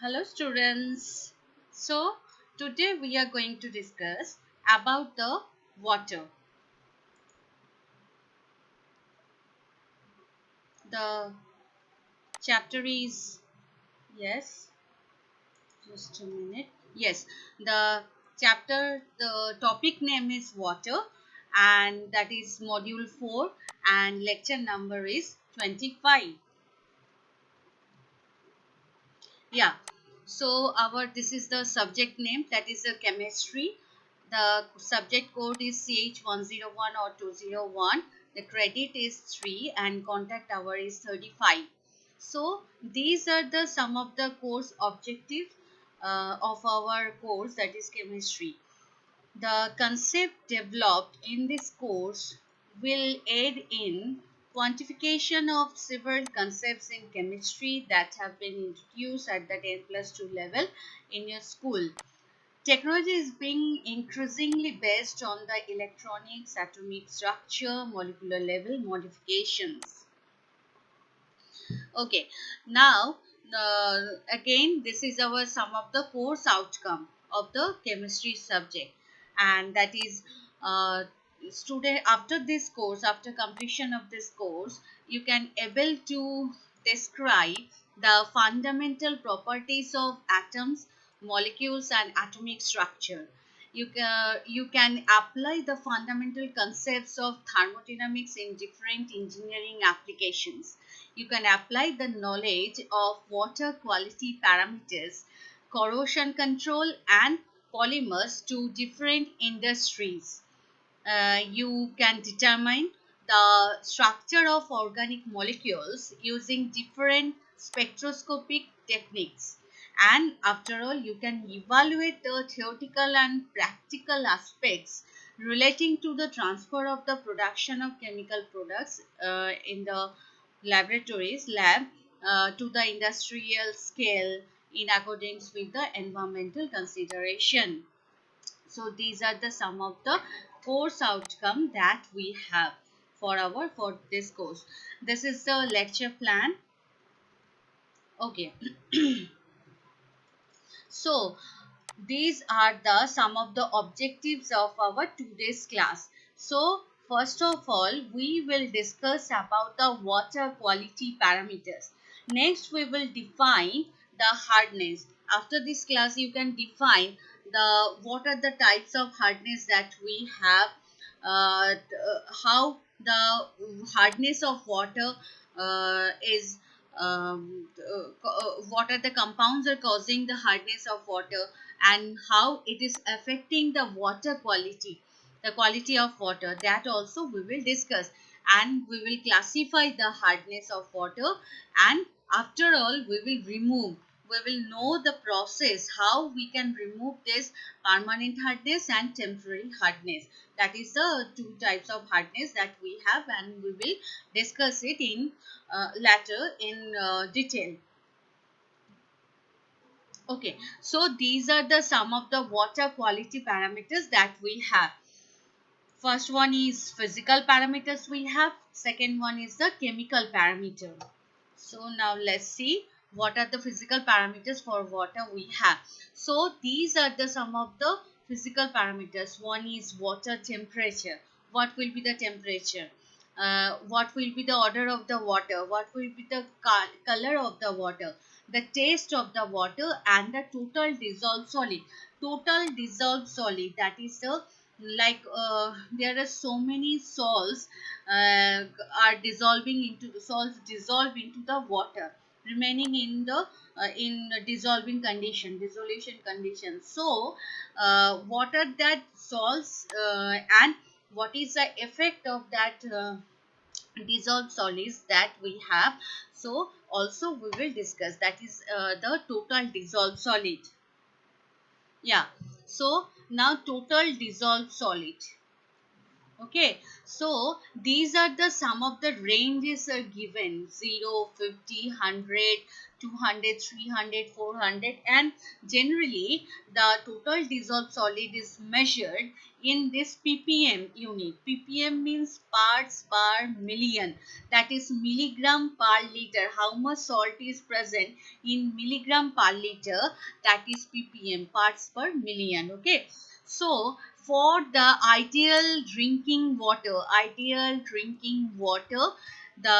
Hello students. So today we are going to discuss about the water. The chapter is, yes, just a minute. Yes, the topic name is water, and that is module 4, and lecture number is 25. Yeah. So this is the subject name, that is the chemistry. The subject code is CH101 or 201. The credit is 3 and contact hour is 35. So these are the some of the course objectives of our course, that is chemistry. The concept developed in this course will aid in quantification of several concepts in chemistry that have been introduced at the 10 plus 2 level in your school. Technology is being increasingly based on the electronics, atomic structure, molecular level modifications. Okay, now again, this is our some of the course outcome of the chemistry subject, and that is student after this course, after completion of this course, you can able to describe the fundamental properties of atoms, molecules, and atomic structure. You can apply the fundamental concepts of thermodynamics in different engineering applications. You can apply the knowledge of water quality parameters, corrosion control, and polymers to different industries. You can determine the structure of organic molecules using different spectroscopic techniques. And after all, you can evaluate the theoretical and practical aspects relating to the transfer of the production of chemical products in the lab to the industrial scale in accordance with the environmental consideration. So these are the some of the course outcome that we have for this course. This is the lecture plan. Okay. So these are the some of the objectives of our today's class. So first of all, we will discuss about the water quality parameters. Next, we will define the hardness. After this class, you can define the what are the types of hardness that we have, how the hardness of water is what are the compounds are causing the hardness of water, and how it is affecting the water quality, the quality of water, that also we will discuss. And we will classify the hardness of water, and after all we will know the process how we can remove this permanent hardness and temporary hardness. That is the two types of hardness that we have, and we will discuss it in later in detail. Okay, so these are the some of the water quality parameters that we have. First one is physical parameters we have. Second one is the chemical parameter. So now let's see what are the physical parameters for water we have. So these are the some of the physical parameters. One is water temperature. What will be the temperature? What will be the order of the water? What will be the color of the water? The taste of the water, and the total dissolved solid. Total dissolved solid, that is the there are so many salts are dissolving into the salts dissolve into the water, remaining in the in dissolving condition, dissolution condition. So what are that salts, and what is the effect of that dissolved solids that we have? So also we will discuss, that is the total dissolved solid. Yeah, so now total dissolved solid. Okay, so these are the some of the ranges are given: 0, 50, 100, 200, 300, 400, and generally the total dissolved solid is measured in this ppm unit. ppm means parts per million, that is milligram per liter. How much salt is present in milligram per liter, that is ppm, parts per million. Okay, so for the ideal drinking water, the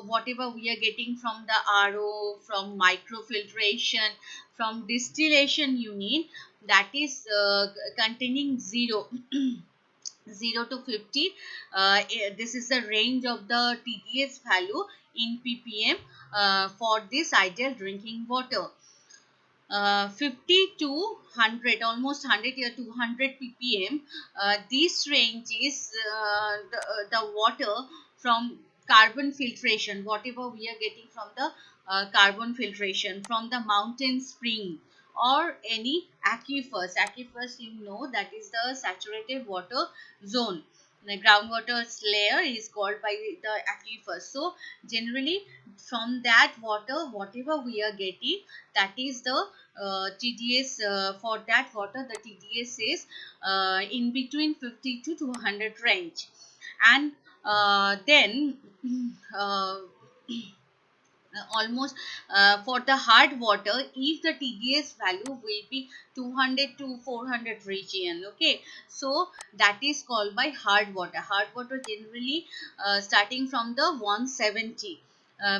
whatever we are getting from the RO, from microfiltration, from distillation unit, that is containing 0 to 50. This is the range of the TDS value in ppm for this ideal drinking water. 50 to 100, almost 100 or 200 ppm. This range is the water from carbon filtration, whatever we are getting from the carbon filtration from the mountain spring or any aquifers. Aquifers, you know, that is the saturated water zone. The groundwater layer is called by the aquifer. So generally from that water, whatever we are getting, that is the TDS. For that water, the TDS is in between 50 to 200 range. And then uh, almost for the hard water, if the TDS value will be 200 to 400 region. Okay, so that is called by hard water. Hard water generally starting from the 170.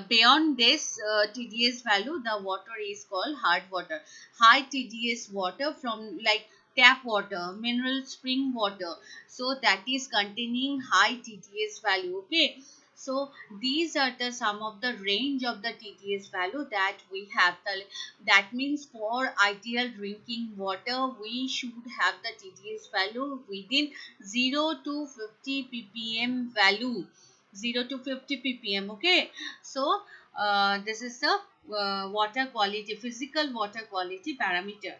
Beyond this TDS value, the water is called hard water. High TDS water from like tap water, mineral spring water, so that is containing high TDS value. Okay, so these are the some of the range of the TDS value that we have. That means for ideal drinking water, we should have the TDS value within 0 to 50 ppm value. 0 to 50 ppm. Okay, so this is the water quality, physical water quality parameter.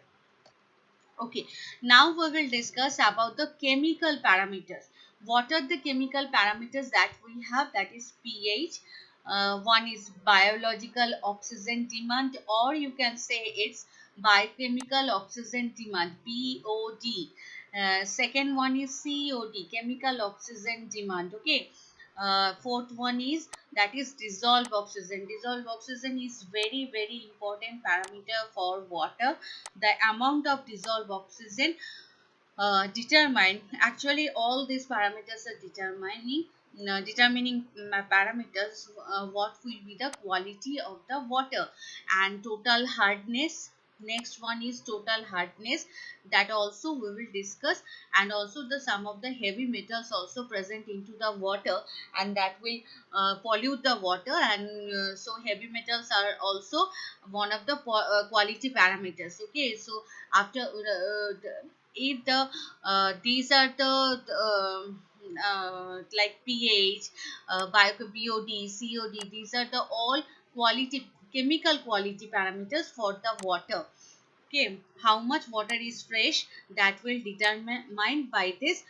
Okay, now we will discuss about the chemical parameters. What are the chemical parameters that we have? That is pH. One is biological oxygen demand, or you can say it's biochemical oxygen demand, BOD. Second one is COD, chemical oxygen demand. Okay. Fourth one is, that is dissolved oxygen. Dissolved oxygen is very important parameter for water. The amount of dissolved oxygen determine, actually all these parameters are determining parameters what will be the quality of the water. And total hardness, next one is total hardness, that also we will discuss. And also the some of the heavy metals also present into the water, and that will pollute the water. And so heavy metals are also one of the quality parameters. Okay, so after if the these are the like pH, BOD, COD, these are the all quality, chemical quality parameters for the water. Okay, how much water is fresh, that will determine by this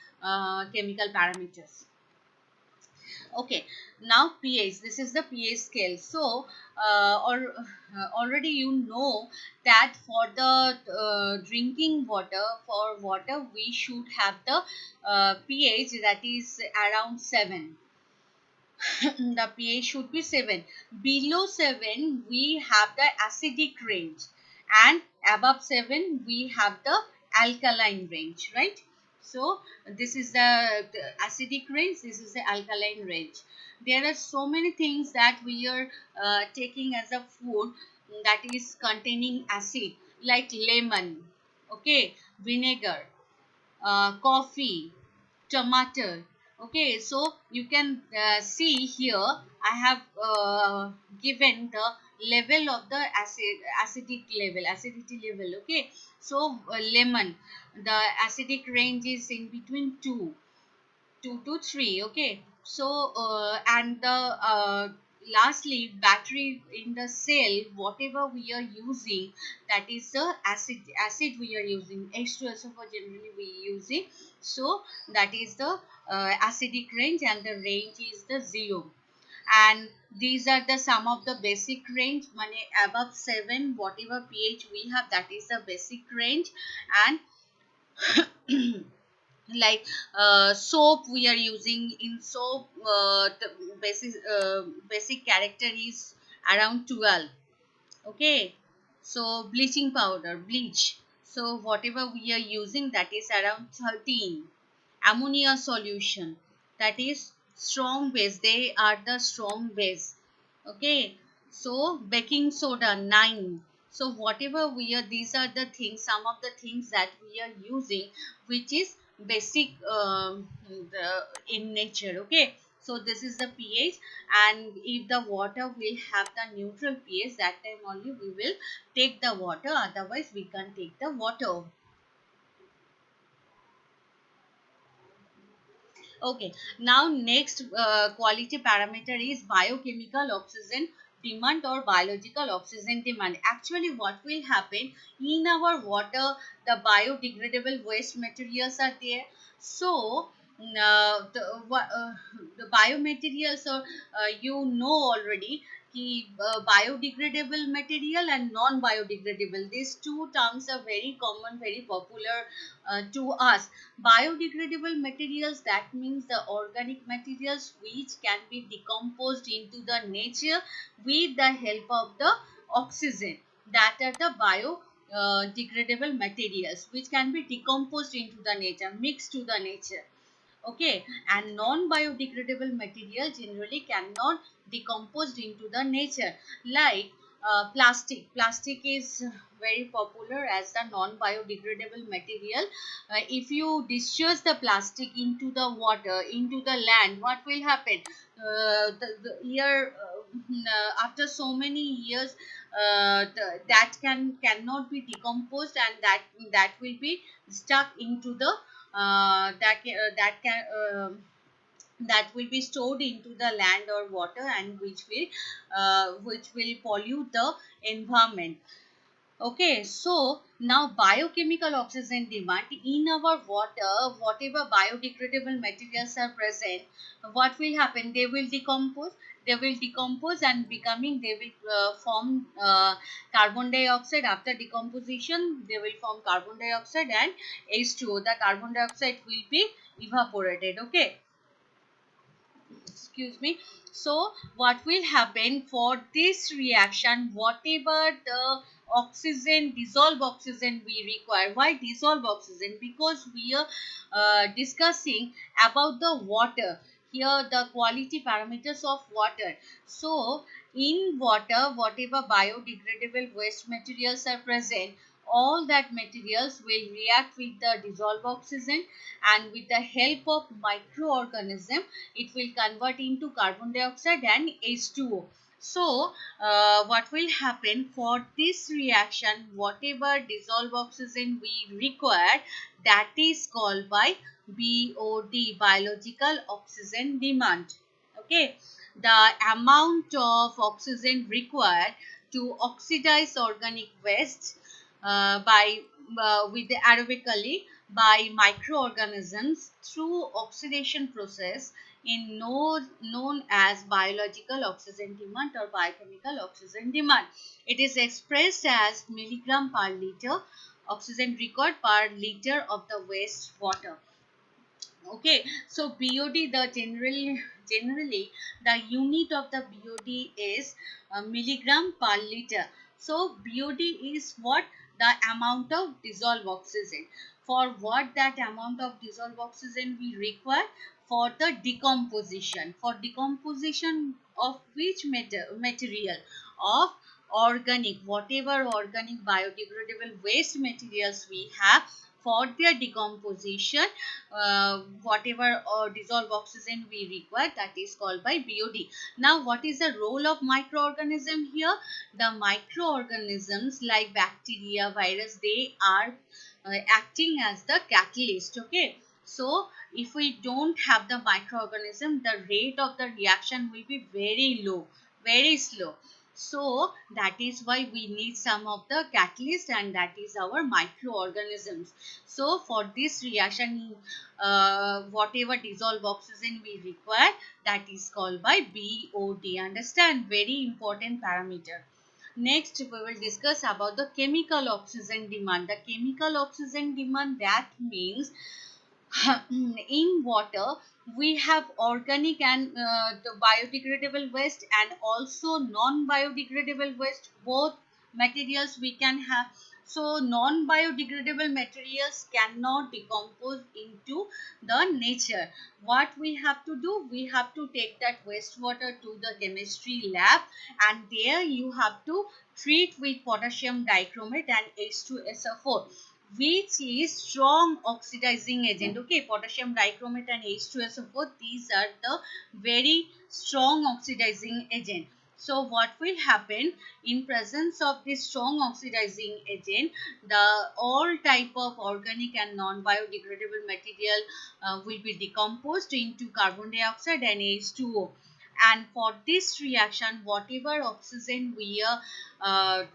chemical parameters. Okay, now pH, this is the pH scale. So already you know that for the drinking water, for water we should have the pH that is around 7. The pH should be 7. Below 7 we have the acidic range, and above 7 we have the alkaline range, right? So this is the acidic range, this is the alkaline range. There are so many things that we are taking as a food that is containing acid, like lemon, okay, vinegar, coffee, tomato. Okay, so you can see here I have given the level of the acidity level. Okay, so lemon, the acidic range is in between 2 to 3. Okay, so and the lastly battery in the cell, whatever we are using, that is the acid we are using, H2SO4 generally we using. So that is the acidic range, and the range is the 0. And these are the some of the basic range, money above 7 whatever pH we have, that is the basic range. And like soap we are using, in soap the basic character is around 12. Okay, so bleaching powder, bleach, so whatever we are using, that is around 13. Ammonia solution, that is strong base, they are the strong base. Okay, so baking soda 9. So whatever we are, these are the things, some of the things that we are using, which is basic in nature. Okay, so this is the pH. And if the water will have the neutral pH, that time only we will take the water, otherwise we can't take the water. Okay, now next quality parameter is biochemical oxygen demand or biological oxygen demand. Actually, what will happen in our water, the biodegradable waste materials are there. So, the biomaterials are, already, कि biodegradable material and non-biodegradable. These two terms are very common, very popular to us. Biodegradable materials, that means the organic materials which can be decomposed into the nature with the help of the oxygen. That are the biodegradable materials which can be decomposed into the nature, mixed to the nature. Okay, and non-biodegradable material generally cannot decomposed into the nature, like plastic is very popular as the non-biodegradable material. If you discharge the plastic into the water, into the land, what will happen? The year After so many years, that cannot be decomposed, and that will be stuck into the that will be stored into the land or water, and which will pollute the environment. Okay, so now biochemical oxygen demand in our water, whatever biodegradable materials are present, what will happen? They will decompose. They will decompose and becoming, they will form carbon dioxide. After decomposition, they will form carbon dioxide and H2O. The carbon dioxide will be evaporated. Okay, excuse me. So what will happen for this reaction, whatever the oxygen, dissolved oxygen we require? Why dissolved oxygen? Because we are discussing about the water here, the quality parameters of water. So in water, whatever biodegradable waste materials are present, all that materials will react with the dissolved oxygen, and with the help of microorganism, it will convert into carbon dioxide and H2O. So, what will happen for this reaction, whatever dissolved oxygen we require, that is called by BOD, biological oxygen demand. Okay, the amount of oxygen required to oxidize organic waste by with the aerobically by microorganisms through oxidation process in known as biological oxygen demand or biochemical oxygen demand. It is expressed as milligram per liter oxygen required per liter of the waste water. Okay, so BOD, the generally the unit of the BOD is milligram per liter. So BOD is what? The amount of dissolved oxygen. For what that amount of dissolved oxygen we require? For the decomposition. For decomposition of which material? Of organic, whatever organic biodegradable waste materials we have, for their decomposition, whatever dissolved oxygen we require, that is called by BOD. Now, what is the role of microorganism here? The microorganisms like bacteria, virus, they are acting as the catalyst. Okay, so if we don't have the microorganism, the rate of the reaction will be very low, very slow. So that is why we need some of the catalyst, and that is our microorganisms. So for this reaction, whatever dissolved oxygen we require, that is called by BOD. Understand? Very important parameter. Next, we will discuss about the chemical oxygen demand. The chemical oxygen demand, that means in water we have organic and the biodegradable waste, and also non biodegradable waste. Both materials we can have. So non biodegradable materials cannot decompose into the nature. What we have to do, we have to take that wastewater to the chemistry lab, and there you have to treat with potassium dichromate and H2SO4, which is strong oxidizing agent. Okay, potassium dichromate and H2SO4, these are the very strong oxidizing agent. So what will happen in presence of this strong oxidizing agent, the all type of organic and non biodegradable material will be decomposed into carbon dioxide and H2O. And for this reaction, whatever oxygen we are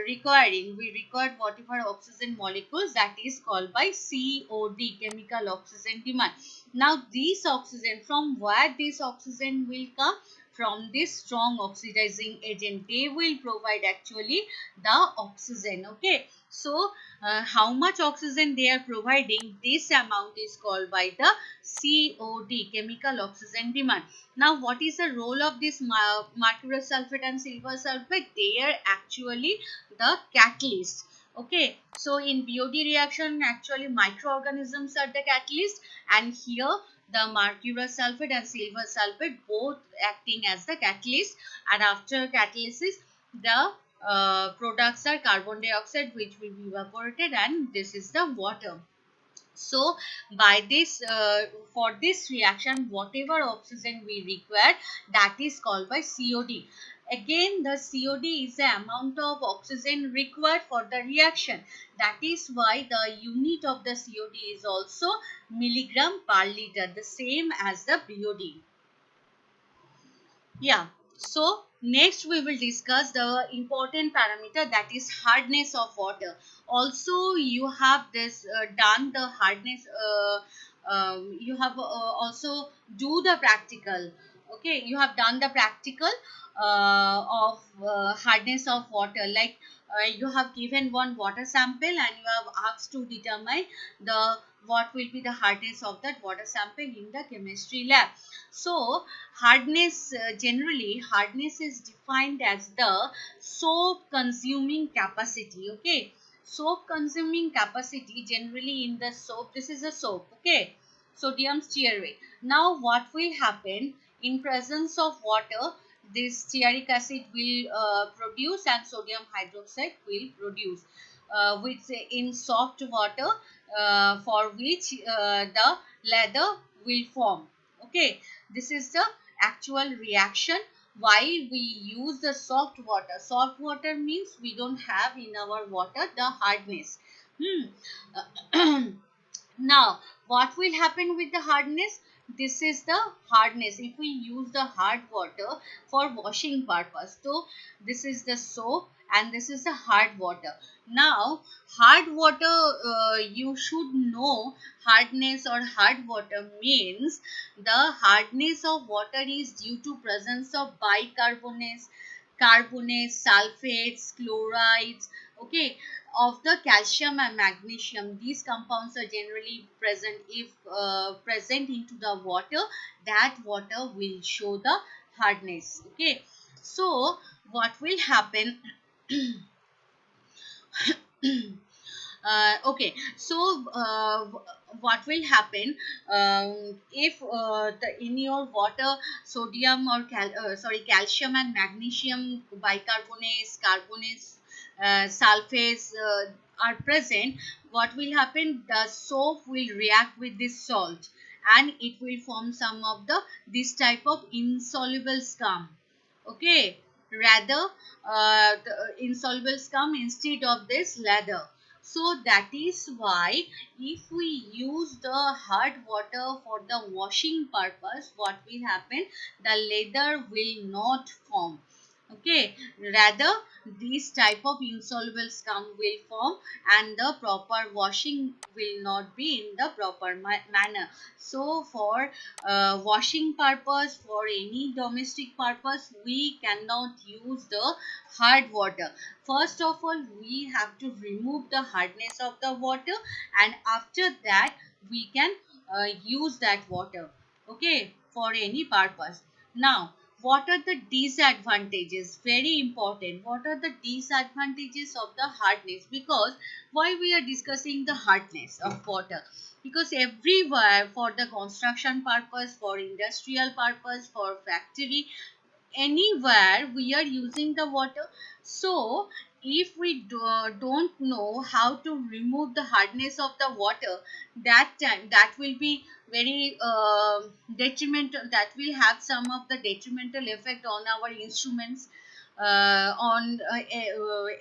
requiring, we require whatever oxygen molecules, that is called by COD, chemical oxygen demand. Now this oxygen, from where this oxygen will come? From this strong oxidizing agent. They will provide actually the oxygen. Okay, so how much oxygen they are providing, this amount is called by the COD, chemical oxygen demand. Now what is the role of this mercurous sulfate and silver sulfate? They are actually the catalyst. Okay, so in BOD reaction, actually microorganisms are the catalyst, and here the mercurous sulfate and silver sulfate both acting as the catalyst. And after catalysis, the products are carbon dioxide, which will be evaporated, and this is the water. So by this for this reaction, whatever oxygen we require, that is called by COD. Again, the COD is the amount of oxygen required for the reaction. That is why the unit of the COD is also milligram per liter, the same as the BOD. Yeah. So next we will discuss the important parameter, that is hardness of water. Also you have this done the hardness. You have also do the practical. Okay, you have done the practical of hardness of water. Like you have given one water sample and you have asked to determine the what will be the hardness of that water sample in the chemistry lab. So hardness, generally hardness is defined as the soap consuming capacity. Okay, soap consuming capacity, generally in the soap, this is a soap. Okay, sodium stearate. Now what will happen in presence of water, this stearic acid will produce and sodium hydroxide will produce, which in soft water, for which the lather will form. Okay, this is the actual reaction why we use the soft water. Soft water means we don't have in our water the hardness. Now what will happen with the hardness? This is the hardness if we use the hard water for washing purpose. So this is the soap and this is the hard water. Now hard water, you should know hardness or hard water means the hardness of water is due to presence of bicarbonates, carbonates, sulfates, chlorides, okay, of the calcium and magnesium. These compounds are generally present. If present into the water, that water will show the hardness. Okay, so what will happen? Okay, so what will happen if in your water sodium or calcium and magnesium, bicarbonates, carbonates, sulfates are present? What will happen? The soap will react with this salt and it will form some of the this type of insoluble scum. Okay, rather the insoluble scum instead of this lather. So that is why if we use the hard water for the washing purpose, what will happen? The leather will not form. Okay, rather these type of insoluble scum will form and the proper washing will not be in the proper manner. So for washing purpose, for any domestic purpose, we cannot use the hard water. First of all, we have to remove the hardness of the water, and after that we can use that water, okay, for any purpose. Now, what are the disadvantages? Very important. What are the disadvantages of the hardness? Because why we are discussing the hardness of water? Because everywhere, for the construction purpose, for industrial purpose, for factory, anywhere we are using the water. So if we don't know how to remove the hardness of the water, that time that will be very detrimental, that will have some of the detrimental effect on our instruments, on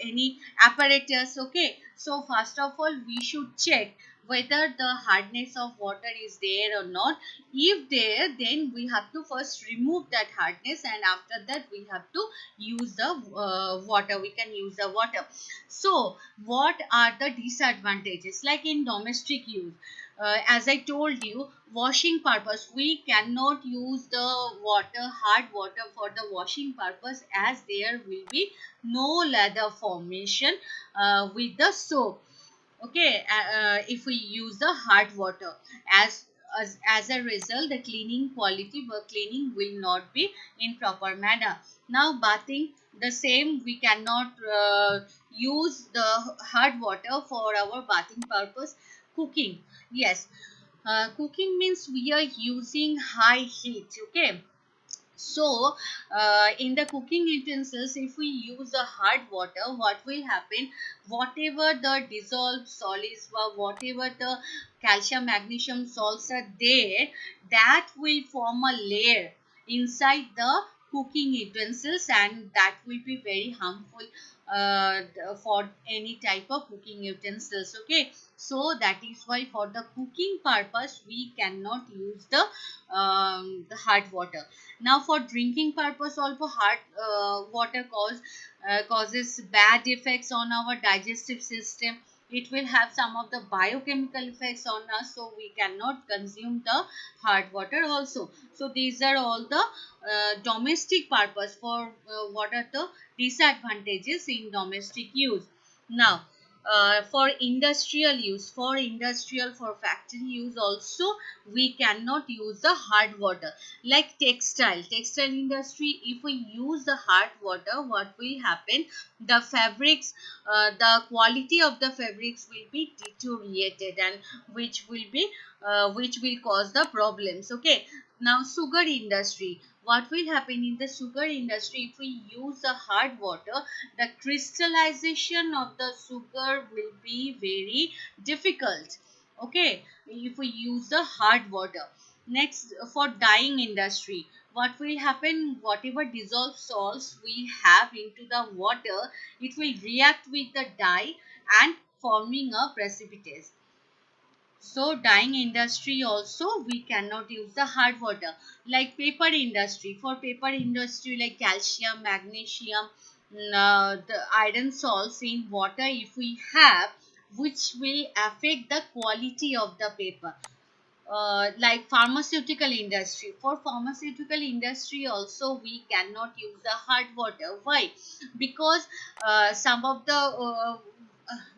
any apparatus. Okay, so first of all we should check whether the hardness of water is there or not. If there, then we have to first remove that hardness, and after that we have to use the water, we can use the water. So what are the disadvantages? Like in domestic use, as I told you, washing purpose, we cannot use the water, hard water, for the washing purpose, as there will be no lather formation with the soap. Okay, if we use the hard water, as as a result the cleaning quality, work cleaning will not be in proper manner. Now bathing, the same, we cannot use the hard water for our bathing purpose. Cooking, yes, cooking means we are using high heat. Okay, so in the cooking utensils, if we use the hard water, what will happen? Whatever the dissolved solids or whatever the calcium magnesium salts are there, that will form a layer inside the cooking utensils, and that will be very harmful for any type of cooking utensils. Okay, so that is why for the cooking purpose we cannot use the hard water. Now for drinking purpose also, hard water causes bad effects on our digestive system. It will have some of the biochemical effects on us, so we cannot consume the hard water also. So these are all the domestic purpose. For what are the disadvantages in domestic use. Now for industrial use, for industrial, for factory use also, we cannot use the hard water. Like textile industry, if we use the hard water, what will happen? The fabrics, the quality of the fabrics will be deteriorated, and which will cause the problems. Okay, now sugar industry, what will happen in the sugar industry? If we use the hard water, the crystallization of the sugar will be very difficult. Okay, if we use the hard water. Next, for dyeing industry, what will happen? Whatever dissolved salts we have into the water, it will react with the dye and forming a precipitate. So dyeing industry also, we cannot use the hard water. Like paper industry, for paper industry, like calcium, magnesium, the iron salts in water, if we have, which will affect the quality of the paper. Like pharmaceutical industry, for pharmaceutical industry also we cannot use the hard water. Why? Because some of the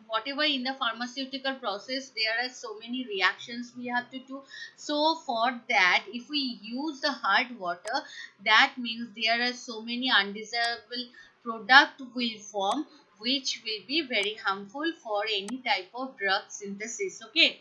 whatever in the pharmaceutical process, there are so many reactions we have to do. So for that, if we use the hard water, that means there are so many undesirable product will form, which will be very harmful for any type of drug synthesis. Okay,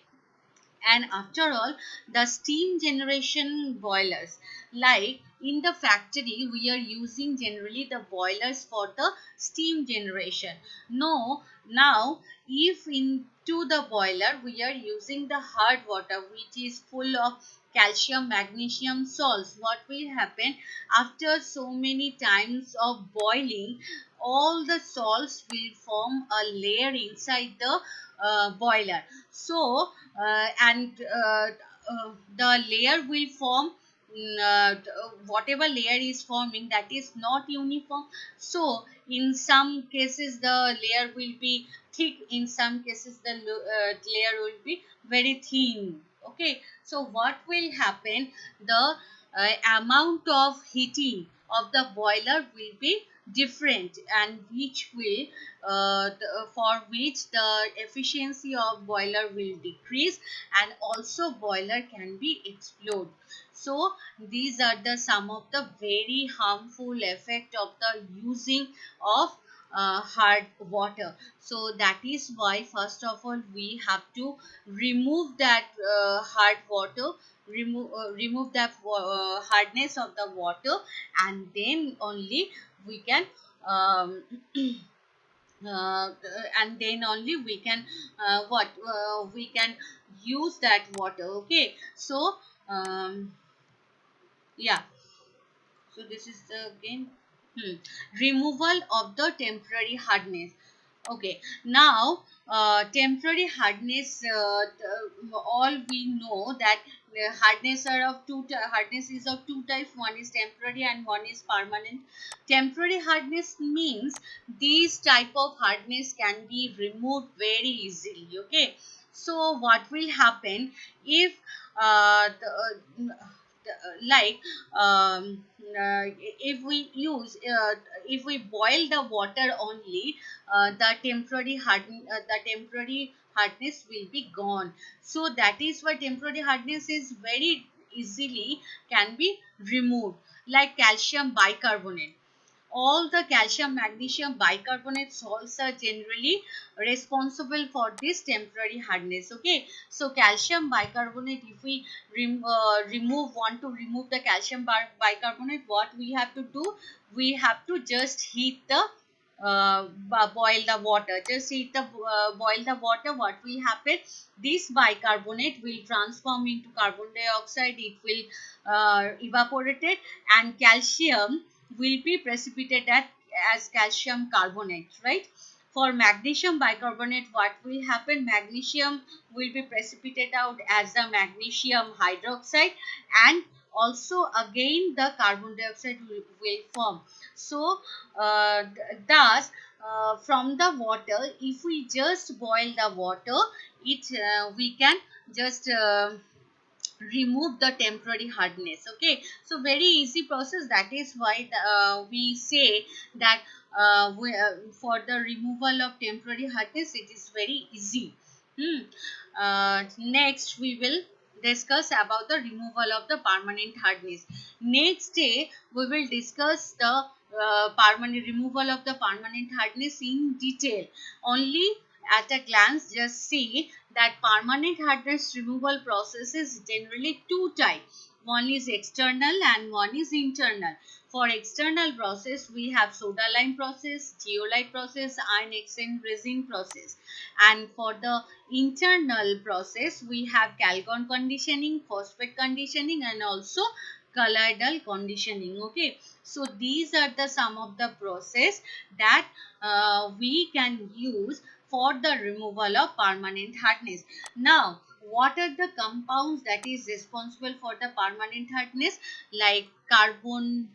and after all, the steam generation boilers, like in the factory we are using generally the boilers for the steam generation. No, now if into the boiler we are using the hard water, which is full of calcium, magnesium salts, what will happen? After so many times of boiling, all the salts will form a layer inside the boiler. So and the layer will form whatever layer is forming, that is not uniform. So in some cases the layer will be thick, in some cases the layer will be very thin. Okay, so what will happen, the amount of heating of the boiler will be different, and which will for which the efficiency of boiler will decrease, and also boiler can be explode. So these are the some of the very harmful effect of the using of hard water. So that is why first of all we have to remove that hard water, remove the hardness of the water, and then only we can um, uh, and then only we can what we can use that water. Okay, so yeah, so this is the again removal of the temporary hardness. Okay, now temporary hardness, all we know that hardness are of hardness is of two types. One is temporary and one is permanent. Temporary hardness means these type of hardness can be removed very easily. Okay, so what will happen if like if we use if we boil the water only, the temporary hardness will be gone. So that is why temporary hardness is very easily can be removed, like calcium bicarbonate. All the calcium magnesium bicarbonate salts are generally responsible for this temporary hardness. Okay, so calcium bicarbonate, if we want to remove the calcium bicarbonate, what we have to do, we have to just heat the boil the water, just heat the boil the water. What will happen, this bicarbonate will transform into carbon dioxide, it will evaporated, and calcium will be precipitated as calcium carbonate, right? For magnesium bicarbonate, what will happen, magnesium will be precipitated out as the magnesium hydroxide, and also again the carbon dioxide will form. So thus from the water, if we just boil the water, it we can just remove the temporary hardness. Okay, so very easy process. That is why we say that for the removal of temporary hardness, it is very easy. Next we will discuss about the removal of the permanent hardness. Next day we will discuss the permanent removal of the permanent hardness in detail. Only at a glance, just see that permanent hardness removal process is generally two types. One is external and one is internal. For external process, we have soda lime process, geolite process, iron exchange resin process. And for the internal process, we have calgon conditioning, phosphate conditioning, and also colloidal conditioning. Okay, so these are the some of the process that we can use for the removal of permanent hardness. Now, what are the compounds that is responsible for the permanent hardness? Like carbon,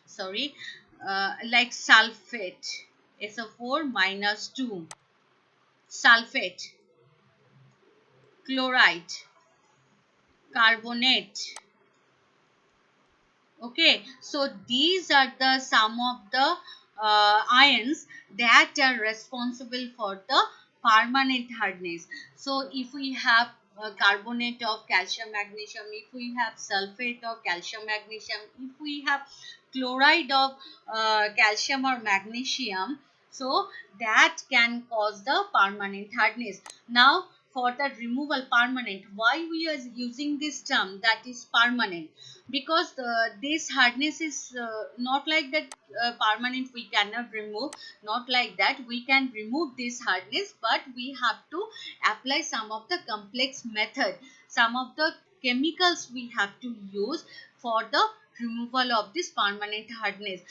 sorry, like sulfate, SO4 minus 2, sulfate, chloride, carbonate. Okay, so these are the some of the ions that are responsible for the permanent hardness. So if we have carbonate of calcium magnesium, if we have sulfate of calcium magnesium, if we have chloride of calcium or magnesium, so that can cause the permanent hardness. Now for the removal permanent, why we are using this term that is permanent? Because this hardness is not like that permanent we cannot remove, not like that we can remove this hardness, but we have to apply some of the complex method, some of the chemicals we have to use for the removal of this permanent hardness.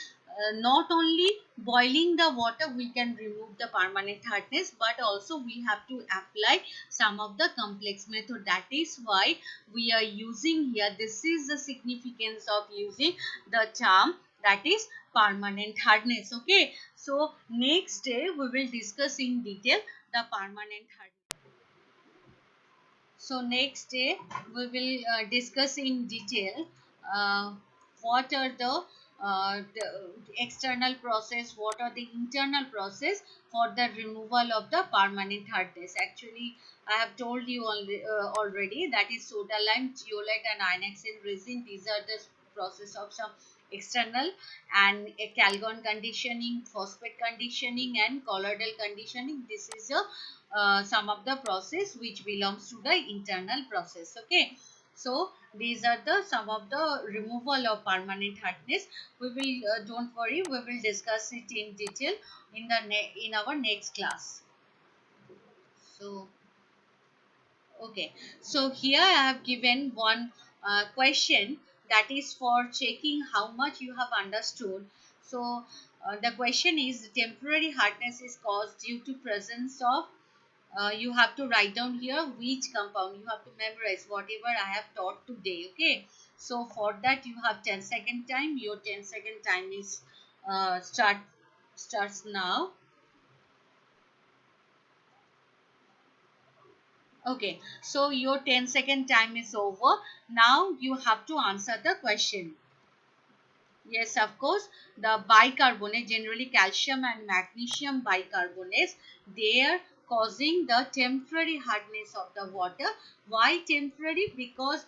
not only boiling the water we can remove the permanent hardness, but also we have to apply some of the complex method. That is why we are using here, this is the significance of using the term that is permanent hardness. Okay, so next day we will discuss in detail the permanent hardness. So next day we will discuss in detail what are the external process, what are the internal process for the removal of the permanent hardness. Actually, I have told you already, that is soda lime, zeolite and inoxidase resin. These are the process of some external, and a calgon conditioning, phosphate conditioning and colloidal conditioning. This is a some of the process which belongs to the internal process. Okay, so these are the some of the removal of permanent hardness. We will don't worry, we will discuss it in detail in the in our next class. So okay, so here I have given one question that is for checking how much you have understood. So the question is, temporary hardness is caused due to presence of, you have to write down here which compound. You have to memorize whatever I have taught today. Okay, so for that you have 10-second time. Your 10-second time is starts now. Okay, so your 10-second time is over. Now you have to answer the question. Yes, of course, the bicarbonate, generally calcium and magnesium bicarbonates, they are causing the temporary hardness of the water. Why temporary? Because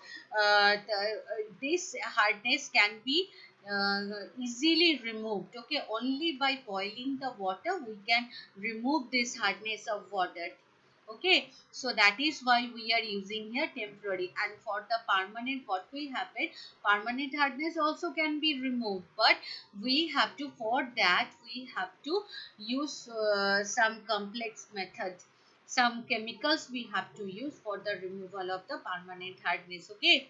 this hardness can be easily removed. Okay, only by boiling the water we can remove this hardness of water. Okay, so that is why we are using here temporary. And for the permanent, what will happen, permanent hardness also can be removed, but we have to, for that we have to use some complex method, some chemicals we have to use for the removal of the permanent hardness. Okay,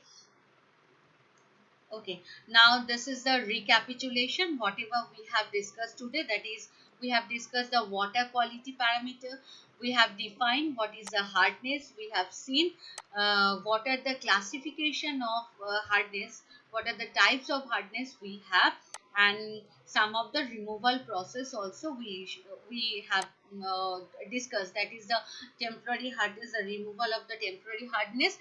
okay, now this is the recapitulation whatever we have discussed today. That is, we have discussed the water quality parameter, we have defined what is the hardness, we have seen what are the classification of hardness, what are the types of hardness we have, and some of the removal process also we have discussed. That is the temporary hardness, the removal of the temporary hardness,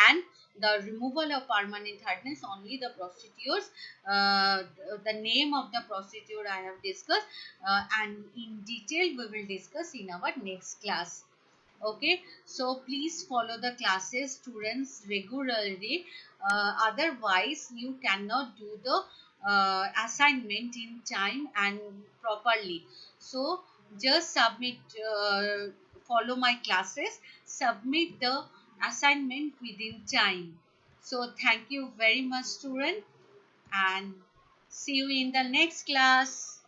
and the removal of permanent hardness, only the procedures, the name of the procedure I have discussed, and in detail we will discuss in our next class. Okay, so please follow the classes students regularly, otherwise you cannot do the assignment in time and properly. So just submit, follow my classes, submit the assignment within time. So thank you very much student, and see you in the next class.